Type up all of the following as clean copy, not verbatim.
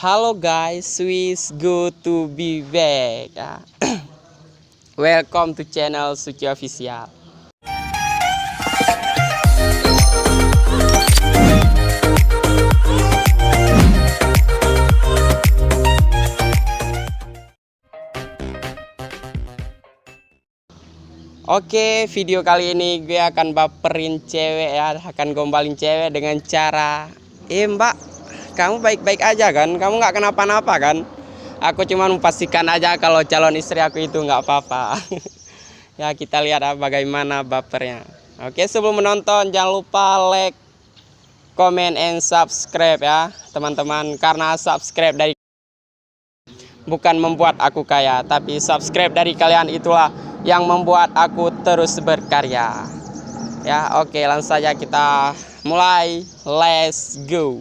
Halo guys, Swiss good to be back. Welcome to channel Suci Official. Oke, video kali ini gue akan baperin cewek ya, akan gombalin cewek dengan cara, Mbak, kamu baik-baik aja kan? Kamu nggak kenapa-napa kan? Aku cuma memastikan aja kalau calon istri aku itu nggak apa-apa. Ya, kita lihat bagaimana bapernya. Oke, sebelum menonton jangan lupa like, comment, and subscribe ya teman-teman. Karena subscribe dari bukan membuat aku kaya, tapi subscribe dari kalian itulah yang membuat aku terus berkarya. Ya, oke, langsung saja kita mulai. Let's go.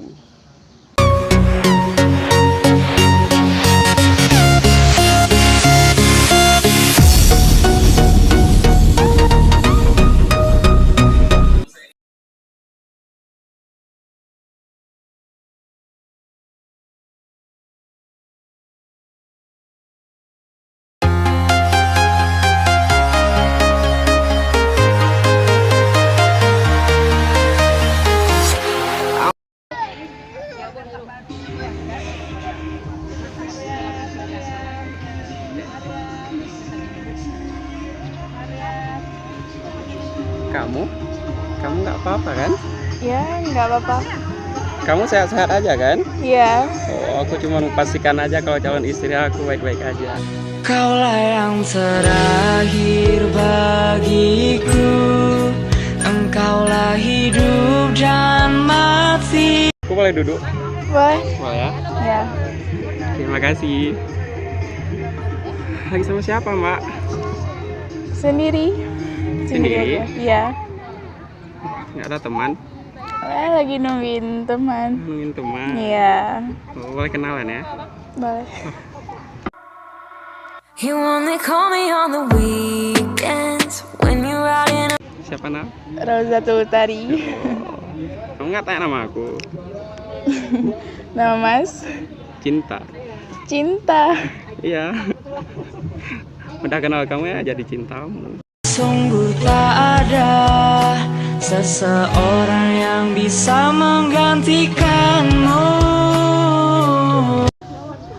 Kamu nggak apa-apa kan? Ya, nggak apa-apa. Kamu sehat-sehat aja kan? Iya. Oh, aku cuma memastikan aja kalau calon istri aku baik-baik aja. Kaulah yang terakhir bagiku, engkaulah hidup dan mati. Aku boleh duduk? Boleh? Boleh ya? Ya. Terima kasih. Lagi sama siapa, Mbak? Sendiri. Sendiri? aja. Iya. Nggak ada teman? Lagi nungguin teman. Nungguin teman? Iya. Oh, boleh kenalan ya? Boleh. You only call me on the weekends when you're out in. Siapa nama? Rozatul Utari. Kamu nggak tanya nama aku? Nama Mas? Cinta. Cinta. Iya. Udah kenal kamu ya, jadi cintamu. Sungguh tak ada seseorang yang bisa menggantikanmu.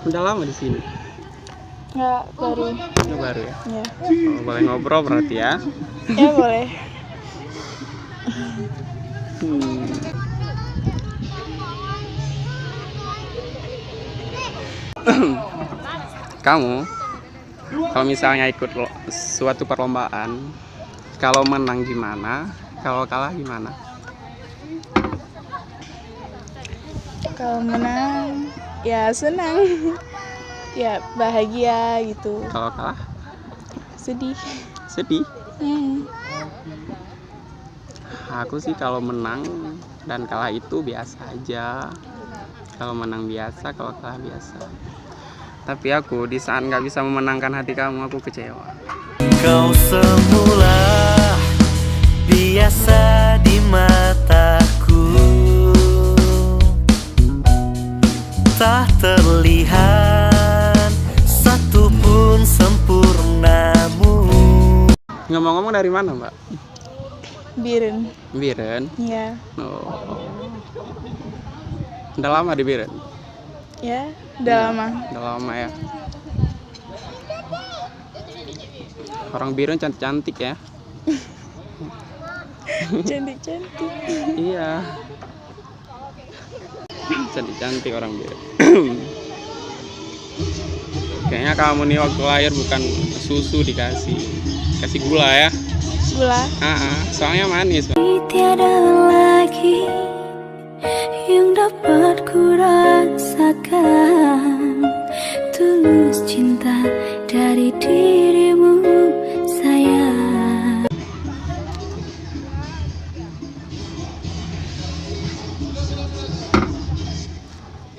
Udah lama di sini? Nggak, baru. Ini baru ya? Ya. Oh, boleh ngobrol berarti ya? Ya, boleh. Kamu kalau misalnya ikut suatu perlombaan, kalau menang gimana, kalau kalah gimana? Kalau menang, ya senang. Ya, bahagia gitu. Kalau kalah? Sedih. Sedih? Aku sih kalau menang dan kalah itu biasa aja. Kalau menang biasa, kalau kalah biasa. Tapi aku di saat nggak bisa memenangkan hati kamu, aku kecewa. Kau semula biasa di mataku, tak terlihat satupun sempurnamu. Ngomong-ngomong dari mana, Mbak? Biren. Biren? Ya. Oh. Udah lama di Biren? Ya, udah lama. Udah lama ya. Orang Biren cantik-cantik ya. Cantik-cantik. Iya. Cantik-cantik orang Biren. Kayaknya kamu nih waktu lahir bukan susu dikasih gula ya. Gula. Soalnya manis. Tiada lagi yang dapat ku rasakan tulus cinta dari dirimu, sayang.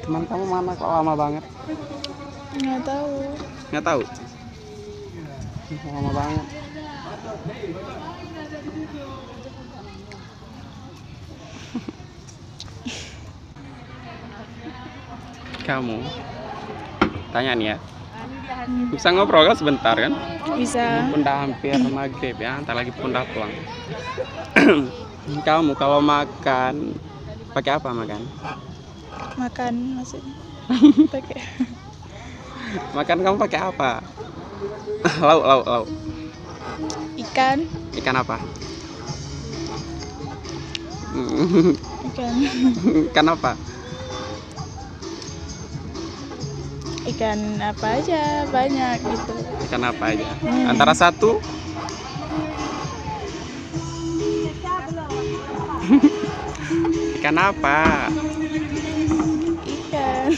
Teman kamu mana kok lama banget? Nggak tahu. Nggak tahu? Lama banget. kamu. Tanya nih ya. Bisa ngobrol kan sebentar kan? Bisa. Pun udah hampir maghrib ya, entar lagi pun udah pulang. Kamu kalau makan pakai apa makan? Makan maksudnya. Pakai Makan kamu pakai apa? Lauk. ikan. Ikan apa? Ikan. Ikan apa? Ikan apa aja, banyak gitu. Ikan apa aja? Antara satu? Ikan apa? Ikan.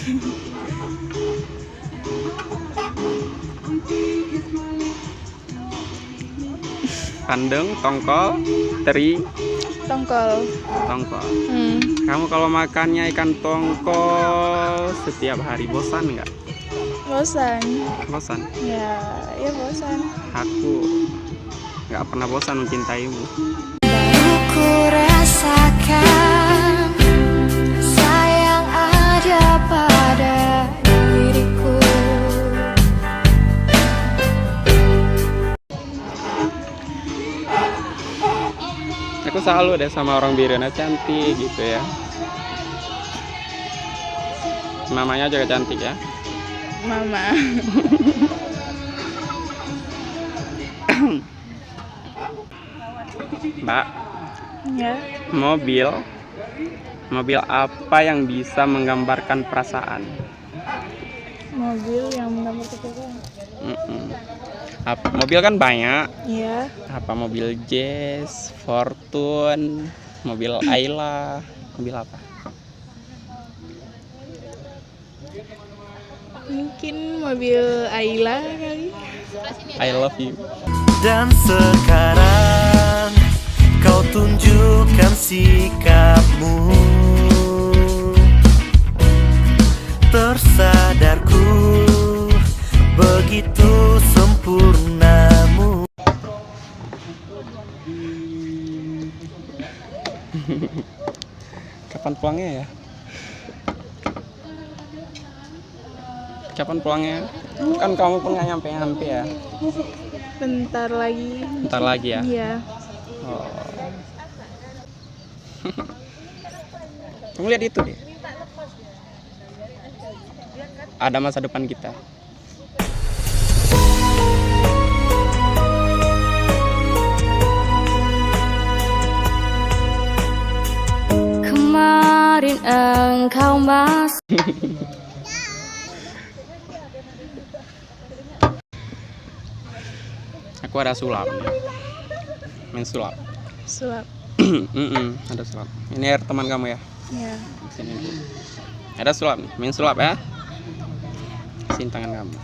Bandeng, tongkol, teri, Tongkol. tongkol. Hmm. Kamu kalau makannya ikan tongkol setiap hari bosan nggak? Bosan. Bosan. Ya bosan. Aku nggak pernah bosan mencintaimu. Baru ku rasakan sayang ada pada diriku. Aku selalu deh sama orang Birena cantik gitu ya. Mamanya juga cantik ya. Mama. Mbak, Ya. mobil apa yang bisa menggambarkan perasaan? Mobil yang menggambar kesukaan. Mobil kan banyak. Iya. Apa mobil Jazz, Fortune, mobil Ayla, mobil apa? Mungkin mobil Ayla kali. I love you. Dan sekarang kau tunjukkan sikapmu. Tersadarku begitu sempurnamu. Kapan pulangnya ya? Kapan pulangnya? Kan kamu pun nggak nyampe ya. Bentar lagi. Ntar lagi ya. Iya. Oh. Kamu lihat itu deh. Ada masa depan kita. Kemarin engkau masih Aku ada sulap. Main sulap. Sulap. Ada sulap. Ini air teman kamu ya. Ya. Sini. Ada sulap nih. Main sulap ya. Sini tangan kamu.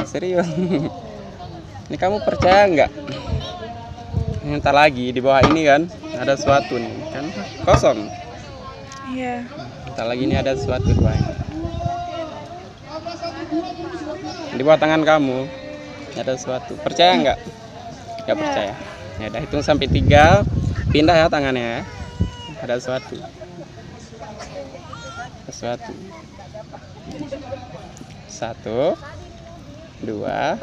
Serius. Ini kamu percaya nggak? Ntar lagi di bawah ini kan ada sesuatu nih kan kosong. Iya. Ntar lagi ini ada sesuatu di bawah ini. Di bawah tangan kamu ada sesuatu. Percaya nggak? Nggak percaya. Ya udah hitung sampai 3. Pindah ya tangannya ya. Ada sesuatu. Sesuatu. 1, 2,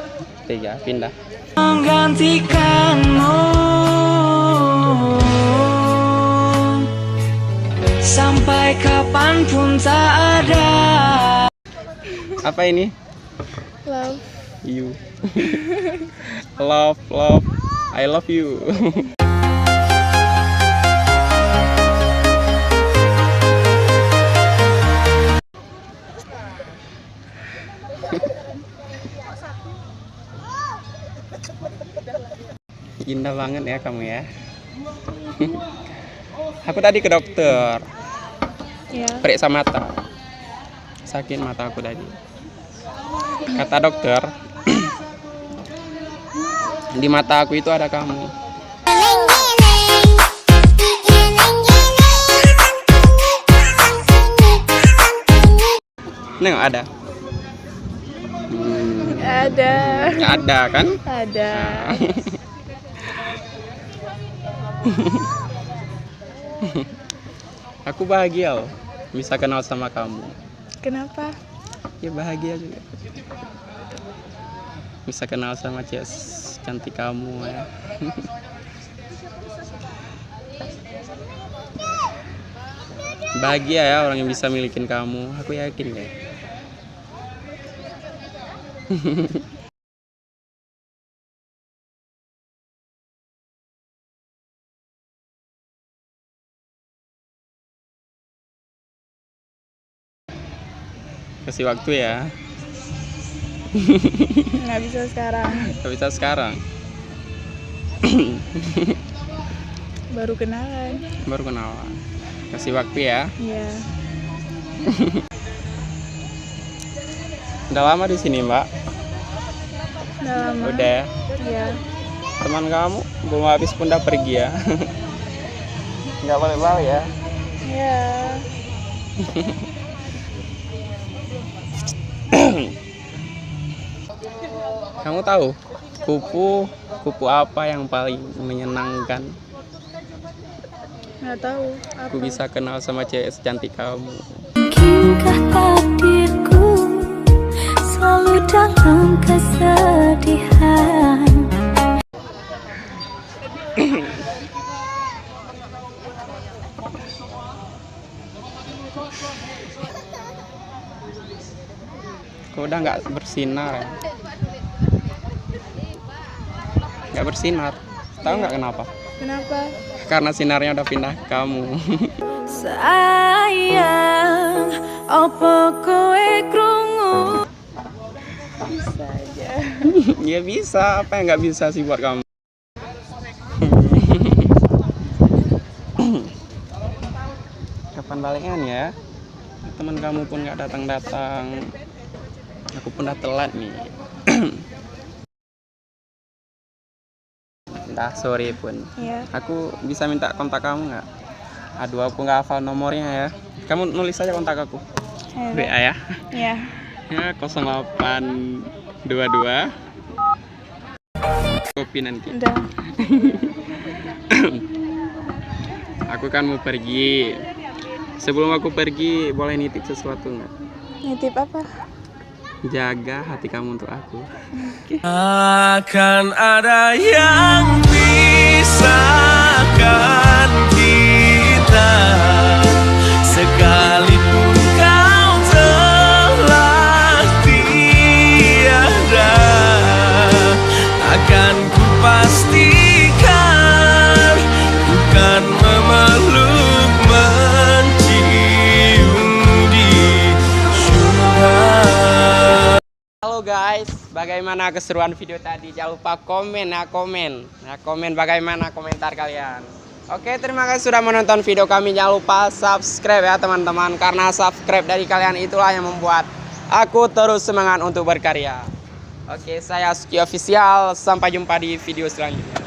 3. Pindah. Menggantikanmu sampai kapanpun tak ada. Apa ini? Love. You. Love. I love you. Indah banget ya kamu ya. Aku tadi ke dokter, Ya. periksa mata. Sakit mata aku tadi. Kata dokter, di mata aku itu ada kamu. Nengok ada. Ada. Ada kan? Ada. Aku bahagia loh bisa kenal sama kamu. Kenapa? Ya bahagia juga. Bisa kenal sama cewek cantik kamu ya. Bahagia ya orang yang bisa milikin kamu. Aku yakin ya. Kasih waktu ya. Nggak bisa sekarang. Gak bisa sekarang. Baru kenalan. Baru kenalan. Kasih waktu ya. Iya. Udah lama di sini, Mbak? Udah lama. Udah ya. Iya. Teman kamu belum habis pun udah pergi ya. Nggak boleh ya. Iya. Kamu tahu kupu apa yang paling menyenangkan? Nggak tahu. Apa? Aku bisa kenal sama cewek secantik kamu. Mungkinkah takdirku selalu dalam kesedihan? Kok udah nggak bersinar ya? Nggak bersinar. Tahu nggak kenapa? Kenapa? Karena sinarnya udah pindah ke kamu. Sayang, apa kowe krungu? Bisa aja. Ya bisa, apa yang nggak bisa sih buat kamu? Kapan baliknya ya? Teman kamu pun nggak datang-datang. Aku pun udah telat nih. Dah sorry pun. Iya. Aku bisa minta kontak kamu nggak? Aduh, aku nggak hafal nomornya ya. Kamu nulis saja kontak aku. Ayo. WA ya. Iya. Ya 0822. Kopi nanti. Udah. Aku kan mau pergi. Sebelum aku pergi, boleh nitip sesuatu nggak? Nitip apa? Jaga hati kamu untuk aku. Akan ada yang pisahkan kita, sekalipun kau telah tiada, akan ku pastikan bukan memeluk mencium di surga. Halo guys, bagaimana keseruan video tadi? Jangan lupa komen bagaimana komentar kalian. Oke, terima kasih sudah menonton video kami. Jangan lupa subscribe ya teman-teman, karena subscribe dari kalian itulah yang membuat aku terus semangat untuk berkarya. Oke, saya Suki Official, sampai jumpa di video selanjutnya.